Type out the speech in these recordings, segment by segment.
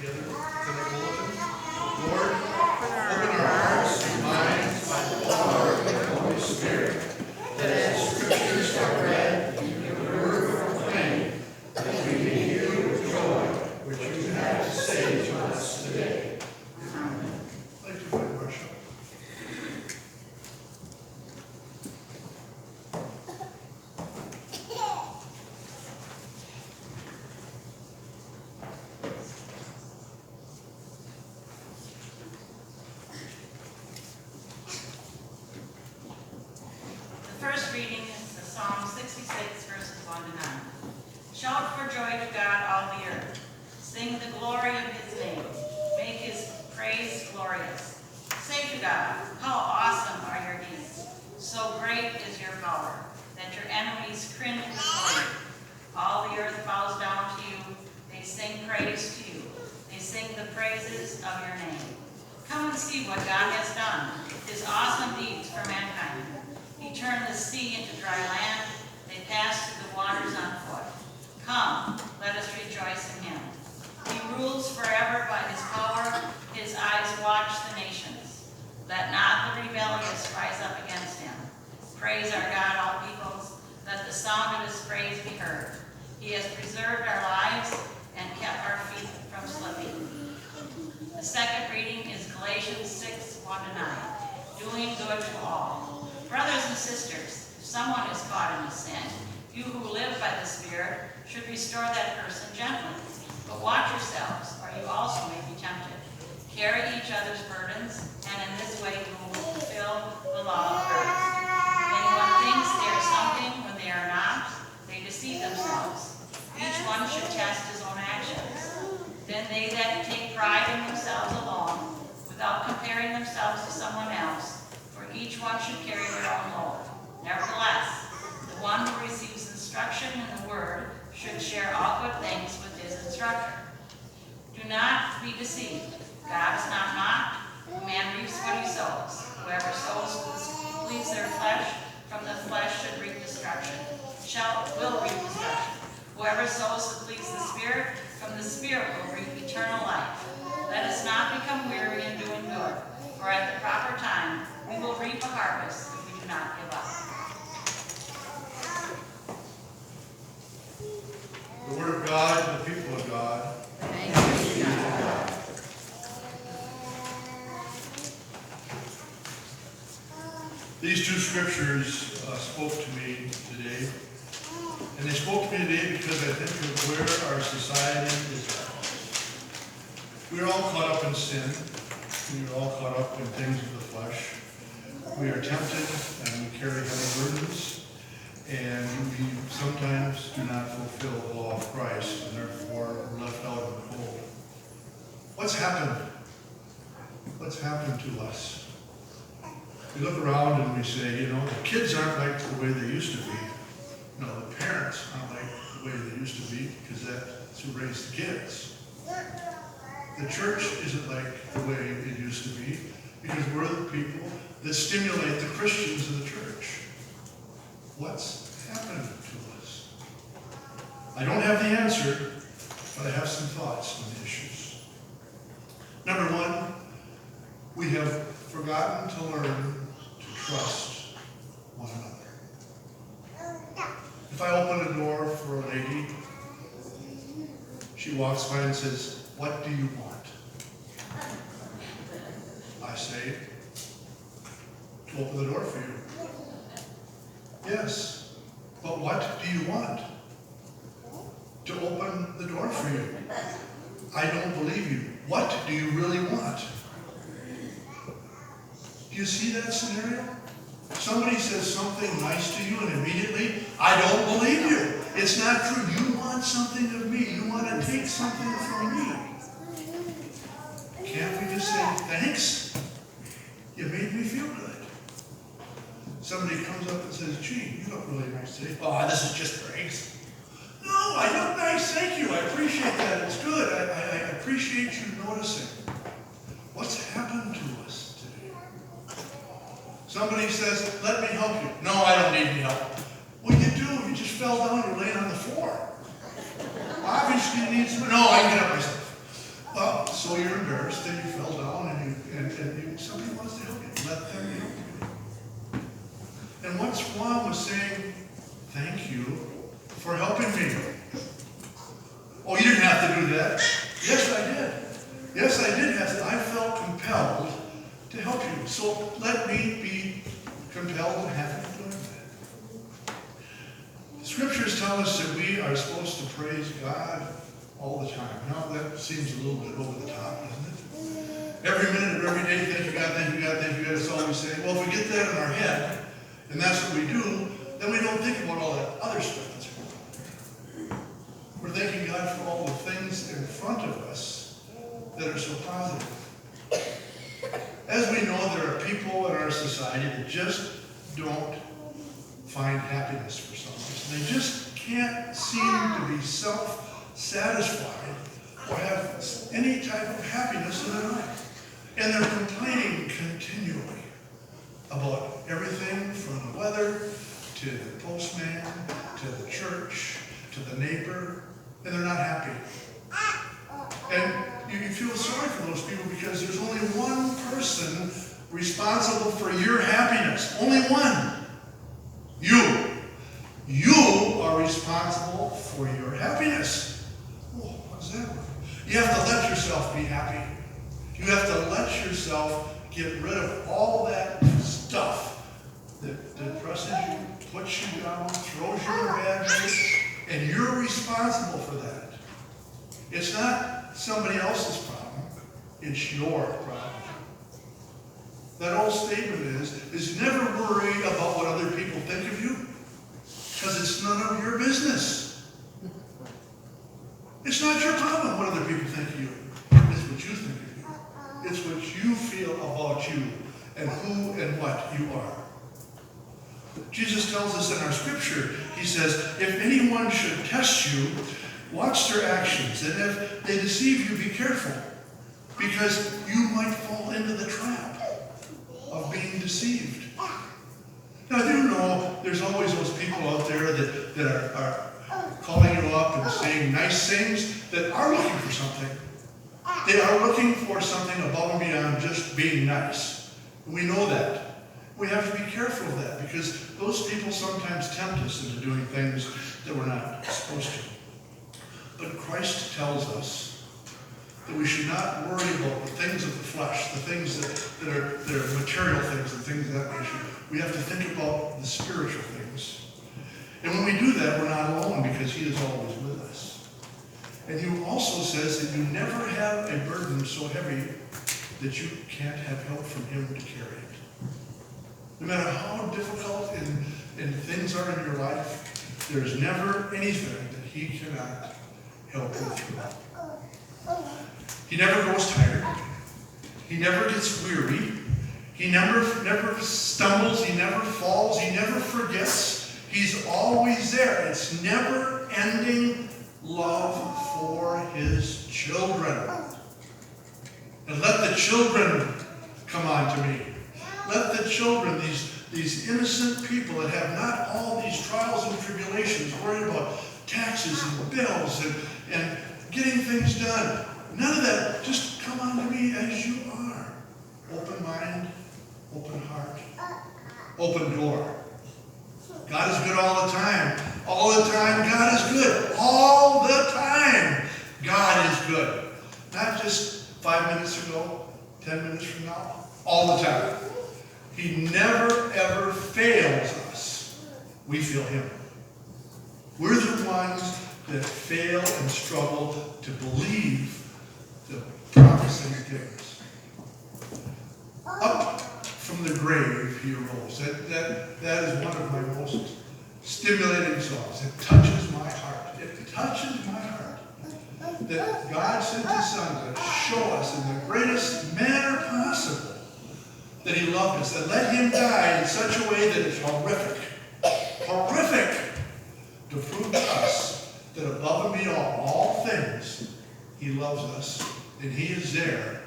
together for the bulletin. Lord, open our hearts and minds by the power of the Holy Spirit, that as the Scriptures are read and your word proclaimed, that we may hear with joy what you have to say to us today. Amen. I'd like to invite worship. The first reading is the Psalm 66, verses 1 to 9. Shout for joy to God, all the earth. Sing the glory of his name. Make his praise glorious. Say to God, how awesome are your deeds. So great is your power, that your enemies cringe before you. All the earth bows down to you. They sing praise to you. They sing the praises of your name. Come and see what God has done, his awesome deeds for mankind. He turned the sea into dry land. They passed through the waters on foot. Come, let us rejoice in him. He rules forever by his power. His eyes watch the nations. Let not the rebellious rise up against him. Praise our God, all peoples. Let the sound of his praise be heard. He has preserved our lives and kept our feet from slipping. The second reading is Galatians 6, 1 to 9. Doing good to all. Brothers and sisters, if someone is caught in a sin, you who live by the Spirit should restore that person gently. But watch yourselves, or you also may be tempted. Carry each other's burdens, and in this way you will fulfill the law of Christ. If anyone thinks they are something when they are not, they deceive themselves. Each one should test his own actions. Then they that take pride in themselves alone, without comparing themselves to someone else, for each one should carry their own load. Nevertheless, the one who receives instruction in the word should share all good things with his instructor. Do not be deceived. God is not mocked. A man reaps what he sows. Whoever sows to please their flesh, from the flesh should reap destruction. Will reap destruction. Whoever sows to please the Spirit, from the Spirit will reap eternal life. Let us not become weary in doing good, for at the proper time we will reap a harvest if we do not give up. The word of God and the people of God. Thanks be to God. These two scriptures spoke to me today. And they spoke to me today because I think of where our society is at. We are all caught up in sin. We are all caught up in things of the flesh. We are tempted and we carry heavy burdens. And we sometimes do not fulfill the law of Christ, and therefore we're left out in the cold. What's happened? What's happened to us? We look around and we say, the kids aren't like the way they used to be. The parents aren't like the way they used to be, because that's who raised the kids. The church isn't like the way it used to be, because we're the people that stimulate the Christians in the church. What's happened to us? I don't have the answer, but I have some thoughts on the issues. Number one, we have forgotten to learn to trust one another. If I open a door for a lady, she walks by and says, "What do you want?" I say, "To open the door for you." "Yes, but what do you want?" "To open the door for you." "I don't believe you. What do you really want?" Do you see that scenario? Somebody says something nice to you and immediately, "I don't believe you. It's not true. You want something of me. You want to take something from me." Can't we just say, "Thanks? You made me feel good." Somebody comes up and says, "Gee, you look really nice today." "Oh, this is just praise." "No, I look nice, thank you. I appreciate that. It's good. I appreciate you noticing." What's happened to us today? Somebody says, "Let me help you." "No, I don't need any help." "What do? You just fell down. You're laying on the floor." "Obviously you need some." "No, I can get up myself." "Well, so you're embarrassed and you fell down and somebody wants to help you. Let them help you. And what's wrong with saying, thank you for helping me? Oh, you didn't have to do that. Yes, I did. Yes, I did have to. I felt compelled to help you. So let me be compelled and happy doing that. The scriptures tell us that we are supposed to praise God all the time. Now that seems a little bit over the top, doesn't it? Every minute of every day, thank you God, thank you God, thank you God, that's all we say. Well, if we get that in our head, and that's what we do, then we don't think about all that other stuff that's going on. We're thanking God for all the things in front of us that are so positive. As we know, there are people in our society that just don't find happiness for some reason. They just can't seem to be self-satisfied or have any type of happiness in their life. And they're complaining continually about everything from the weather to the postman, to the church, to the neighbor, and they're not happy. And you feel sorry for those people because there's only one person responsible for your happiness. Only one. You. You are responsible for your happiness. Oh, what does that mean? You have to let yourself be happy. You have to let yourself get rid of all that stuff that depresses you, puts you down, throws you in a bad place, and you're responsible for that. It's not somebody else's problem. It's your problem. That old statement is never worry about what other people think of you, because it's none of your business. It's not your problem what other people think of you. It's what you think of you. It's what you feel about you and who and what you are. Jesus tells us in our scripture, he says, if anyone should test you, watch their actions, and if they deceive you, be careful, because you might fall into the trap of being deceived. Now, I do know there's always those people out there that are calling you up and saying nice things that are looking for something. They are looking for something above and beyond just being nice. We know that. We have to be careful of that because those people sometimes tempt us into doing things that we're not supposed to. But Christ tells us that we should not worry about the things of the flesh, the things that are material things, the things of that nature. We have to think about the spiritual things. And when we do that, we're not alone because he is always with us. And he also says that you never have a burden so heavy that you can't have help from him to carry it. No matter how difficult and things are in your life, there's never anything that he cannot help you through. He never grows tired. He never gets weary. He never stumbles. He never falls. He never forgets. He's always there. It's never-ending love for his children. And let the children come on to me. Let the children, these innocent people that have not all these trials and tribulations, worried about taxes and bills and getting things done. None of that. Just come on to me as you are. Open mind, open heart, open door. God is good all the time. All the time, God is good. All the time, God is good. Not just 5 minutes ago, 10 minutes from now. All the time. He never, ever fails us. We fail him. We're the ones that fail and struggle to believe the promise that he gave us. Up from the grave he arose. That is one of my most stimulating songs. It touches my heart. It touches my heart that God sent his son to show us in the greatest manner possible that he loved us, that let him die in such a way that it's horrific, to prove to us that above and beyond all things, he loves us, and he is there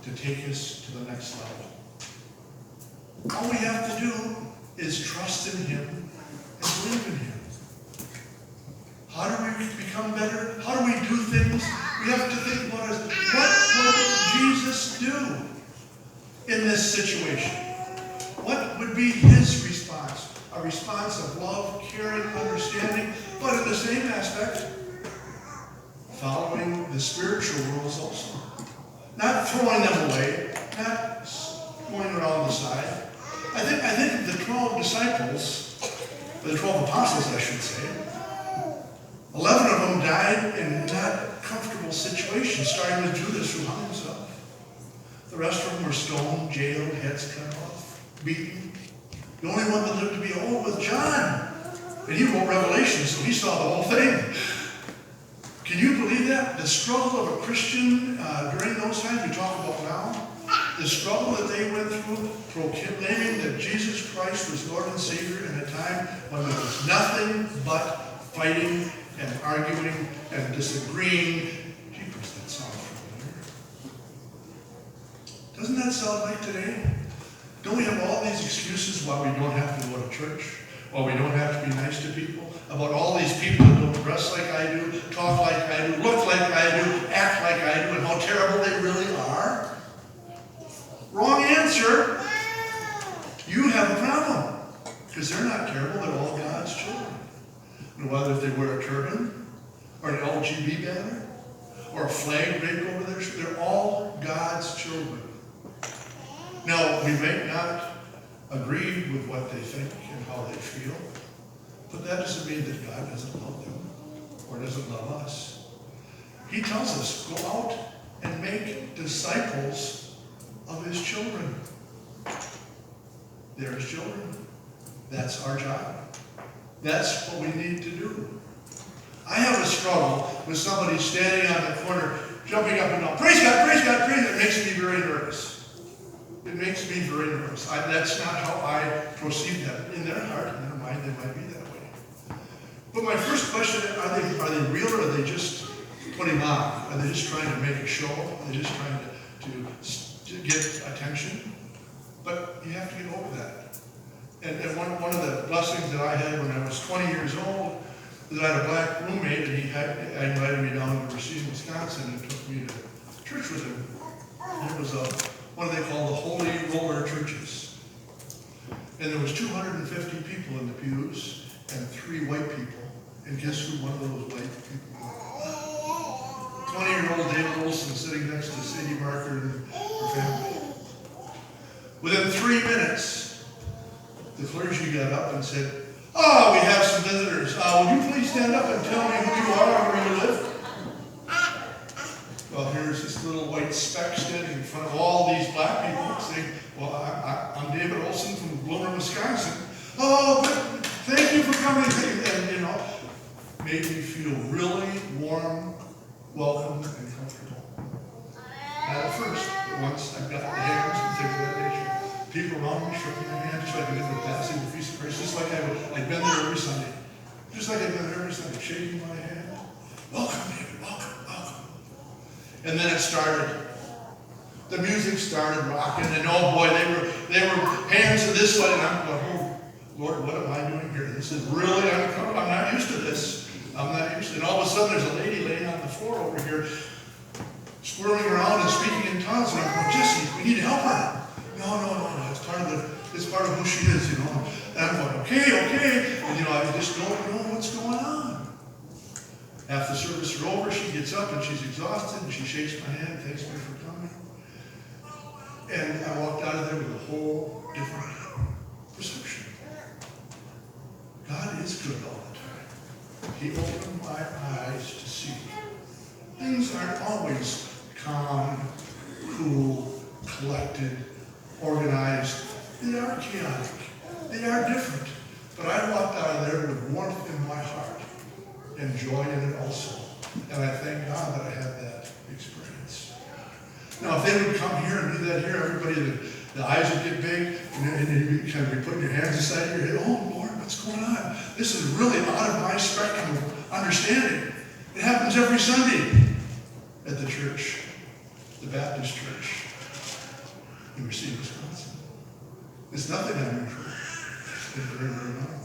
to take us to the next level. All we have to do is trust in him and believe in him. How do we become better? How do we do things? We have to think about what in this situation? What would be his response? A response of love, caring, understanding, but in the same aspect, following the spiritual rules also. Not throwing them away, not going around the side. I think of the 12 disciples, the 12 apostles, I should say. 11 of them died in not comfortable situations, starting with Judas, who hung himself. The rest of them were stoned, jailed, heads cut off, beaten. The only one that lived to be old was John. And he wrote Revelation, so he saw the whole thing. Can you believe that? The struggle of a Christian during those times we talk about now, the struggle that they went through, proclaiming that Jesus Christ was Lord and Savior in a time when there was nothing but fighting and arguing and disagreeing. Jeepers, that sounds familiar. Doesn't that sound like today? Don't we have all these excuses why we don't have to go to church? Why we don't have to be nice to people? About all these people that don't dress like I do, talk like I do, look like I do, act like I do, and how terrible they really are? Wrong answer. You have a problem. Because they're not terrible, they're all God's children. And whether if they wear a turban, or an LGB banner, or a flag draped over their shirt, they're all God's children. Now, we may not agree with what they think and how they feel, but that doesn't mean that God doesn't love them or doesn't love us. He tells us, go out and make disciples of his children. They're his children. That's our job. That's what we need to do. I have a struggle with somebody standing on the corner, jumping up and down, praise God, praise God, praise God. It makes me very nervous. It makes me very nervous. That's not how I perceive that. In their heart, in their mind, they might be that way. But my first question, are they real or are they just putting on? Are they just trying to make a show? Are they just trying to get attention? But you have to get over that. And one of the blessings that I had when I was 20 years old is I had a black roommate, and he invited me down to Racine, Wisconsin, and took me to church with him. And it was what they call the Holy Roller Churches. And there was 250 people in the pews and 3 white people. And guess who one of those white people was? 20-year-old David Olson sitting next to Sadie Barker and her family. Within 3 minutes, the clergy got up and said, "Oh, we have some visitors. Would you please stand up and tell me who you are and where you live?" Well, here's this little white speck standing in front of all these black people saying, "Well, I'm David Olson from Bloomer, Wisconsin." "Oh, but thank you for coming." And, made me feel really warm, welcome, and comfortable. Not at first, but once I got the hands and things of that nature. People around me shook my hand just like I did with passing the feast of Christ, just like I'd been there every Sunday. Just like I'd been there every Sunday, shaking my hand. "Welcome, David, welcome, welcome." And then it started. The music started rocking, and oh boy, they were hands to this side, and I'm going, "Oh, Lord, what am I doing here? This is really uncomfortable. I'm not used to this. I'm not used to it." And all of a sudden, there's a lady laying on the floor over here, squirming around and speaking in tongues, and I'm going, "Jesse, we need to help her." No. It's part of who she is, And I'm going, okay. And, I just don't know what's going on. After the service is over, she gets up and she's exhausted and she shakes my hand, thanks me for coming. And I walked out of there with a whole different perception. God is good all the time. He opened my eyes to see. Things aren't always calm, cool, collected, organized. They are chaotic. They are different. But I walked out of there with warmth in my heart and joy in it also. And I thank God that I had that experience. Now, if they would come here and do that here, everybody, the eyes would get big, and you'd kind of be putting your hands inside your head. "Oh, Lord, what's going on? This is really out of my spectrum of understanding." It happens every Sunday at the church, the Baptist church in Racine, Wisconsin. It's nothing unusual. It's very, very normal.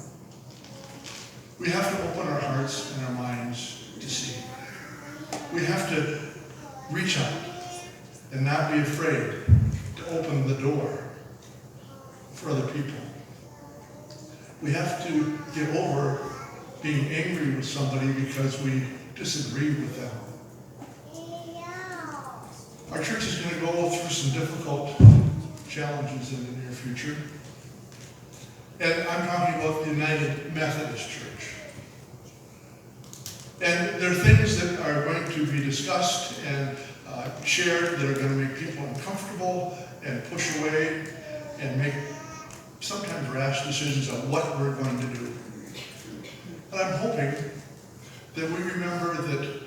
We have to open our hearts and our minds to see. We have to reach out and not be afraid to open the door for other people. We have to get over being angry with somebody because we disagree with them. Our church is going to go through some difficult challenges in the near future. And I'm talking about the United Methodist Church. And there are things that are going to be discussed and shared that are going to make people uncomfortable and push away and make sometimes rash decisions on what we're going to do. But I'm hoping that we remember that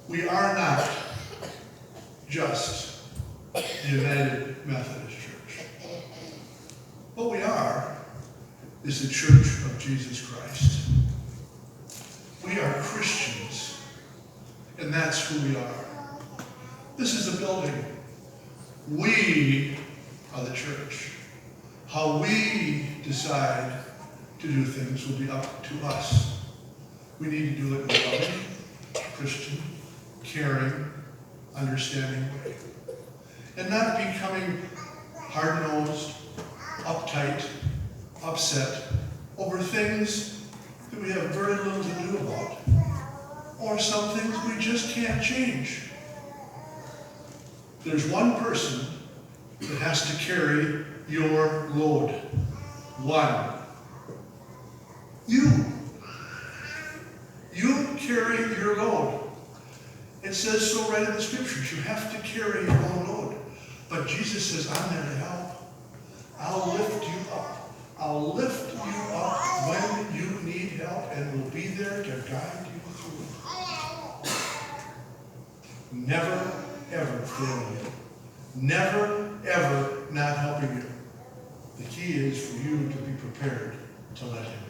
we are not just the United Methodist Church. What we are is the Church of Jesus Christ. We are Christians, and that's who we are. This is a building. We are the church. How we decide to do things will be up to us. We need to do it in a loving, Christian, caring, understanding way. And not becoming hard-nosed, uptight, upset over things that we have very little to do about, or some things we just can't change. There's one person that has to carry your load. One. You. You carry your load. It says so right in the scriptures. You have to carry your own load. But Jesus says, I'm there to help. I'll lift you up. I'll lift you up when you need help, and will be there to guide you through it. Never, ever failing you. Never, ever not helping you. The key is for you to be prepared to let him.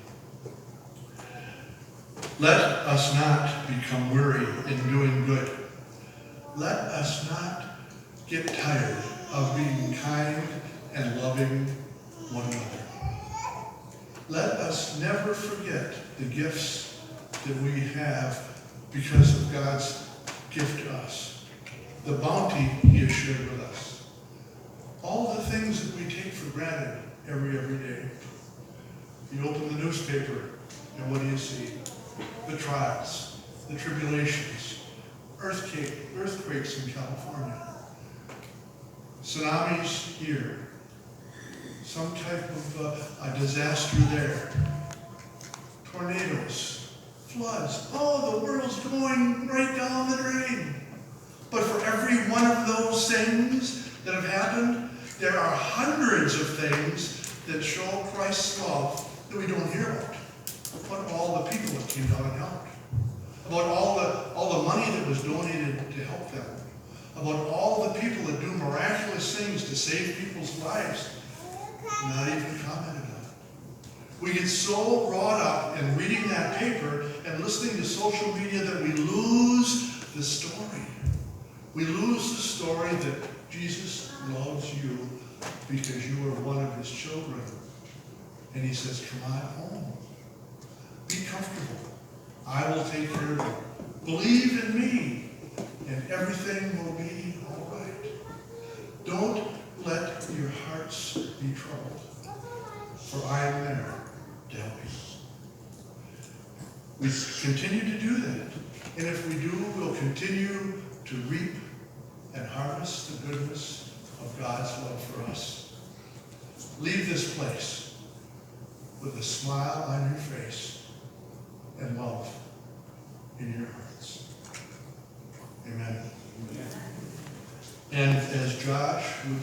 Let us not become weary in doing good. Let us not get tired of being kind and loving one another. Let us never forget the gifts that we have because of God's gift to us. The bounty he has shared with us. All the things that we take for granted every day. You open the newspaper, and what do you see? The trials, the tribulations, earthquakes in California, tsunamis here, some type of a disaster there, tornadoes, floods. Oh, the world's going right down the drain. But for every one of those things that have happened, there are hundreds of things that show Christ's love that we don't hear about. About all the people that came down and helped. About all the money that was donated to help them. About all the people that do miraculous things to save people's lives. Not even commented on. We get so wrought up in reading that paper and listening to social media that we lose the story. We lose the story that Jesus loves you because you are one of his children. And he says, come on home. Be comfortable. I will take care of you. Believe in me, and everything will be all right. Don't let your hearts be troubled, for I am there to help you. We continue to do that. And if we do, we'll continue to reap and harvest the goodness of God's love for us. Leave this place with a smile on your face and love in your hearts. Amen. And as Josh would say,